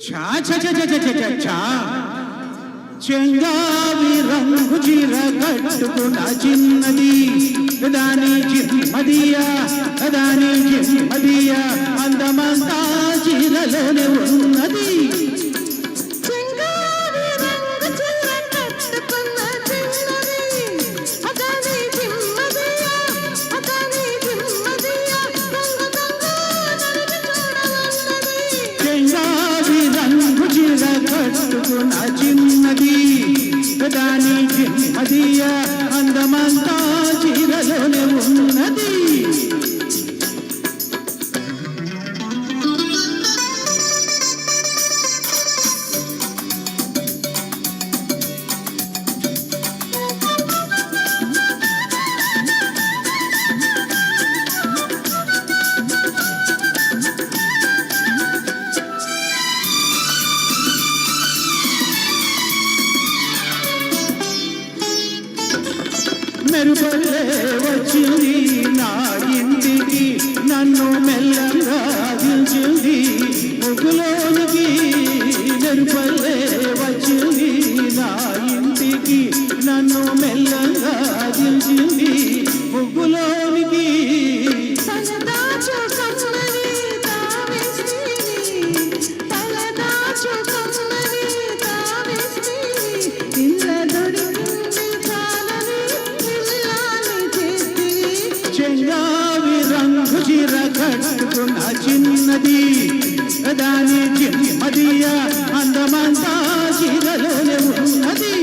ఛా ఛా ఛా ఛా ఛా ఛా ఛా చెంగావి రంగు చీర కట్టుకున్న చిన్నది దాని చిమ్మదియా దాని చిమ్మదియా అందమంతా చీరలోనే ఉన్నది. కట్టుకున్న చిన్నది దాని చిమ్మదియా అందమంతా చీరలోనే ఉన్నది. మెరుపల్లే వచ్చింది నా ఇంటికి నన్ను మెల్లగా దించింది ముగ్గులోనికి. మెరుపల్లే వచ్చింది నా ఇంటికి నన్ను మెల్లగా దించింది ముగ్గులోనికి. చెంగావి రంగు చీర కట్టుకున్న చిన్నది దాని చిమ్మదియా అందమంతా చీరలోనే ఉన్నది.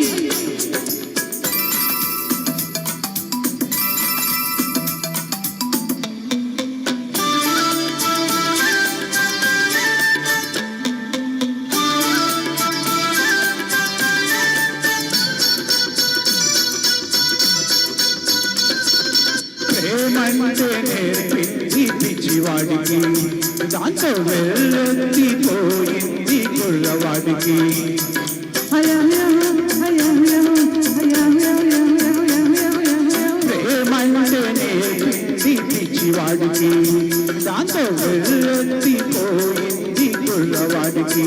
ప్రేమంటే నేర్పింది పిచ్చివాడికి దాంతో వెళ్ళెత్తిపోయింది కుర్రవాడికి. ప్రేమంటే నేర్పింది పిచ్చివాడికి దాంతో వెళ్ళెత్తిపోయింది కుర్రవాడికి.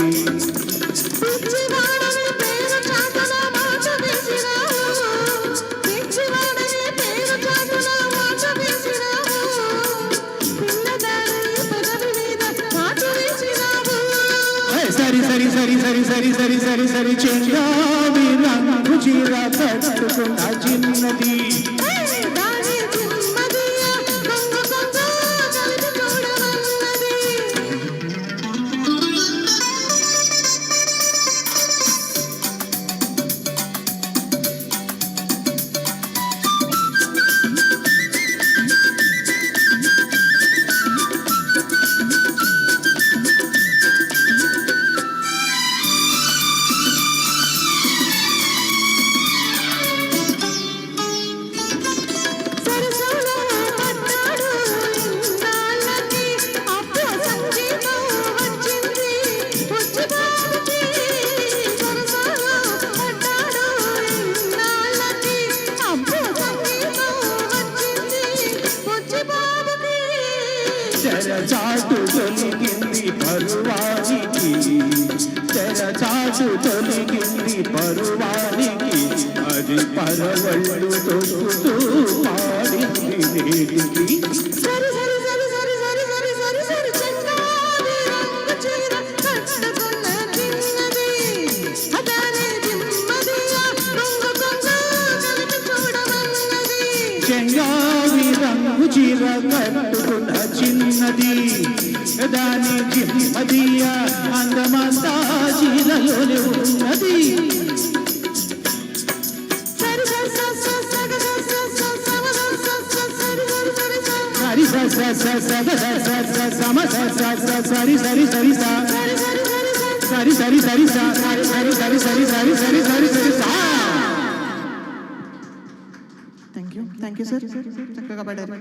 సరి సరి సరి సరి సరి సరి సరి సరి చెంగావి రంగు చీర కట్టుకున్న చిన్నది తెరచాటు తొలిగింది పరువానికి తెరచాటు తొలిగింది పరువానికి అది పరవళ్ళు తొక్కుతూ పాడింది నేటికి. చెంగావి రంగు చీర కట్టుకున్న చిన్నది దాని చిమ్మదియా అందమంతా చీరలోనే ఉన్నది. సరి సరి సరి థ్యాంక్ యూ సార్. చక్కగా పాడారు.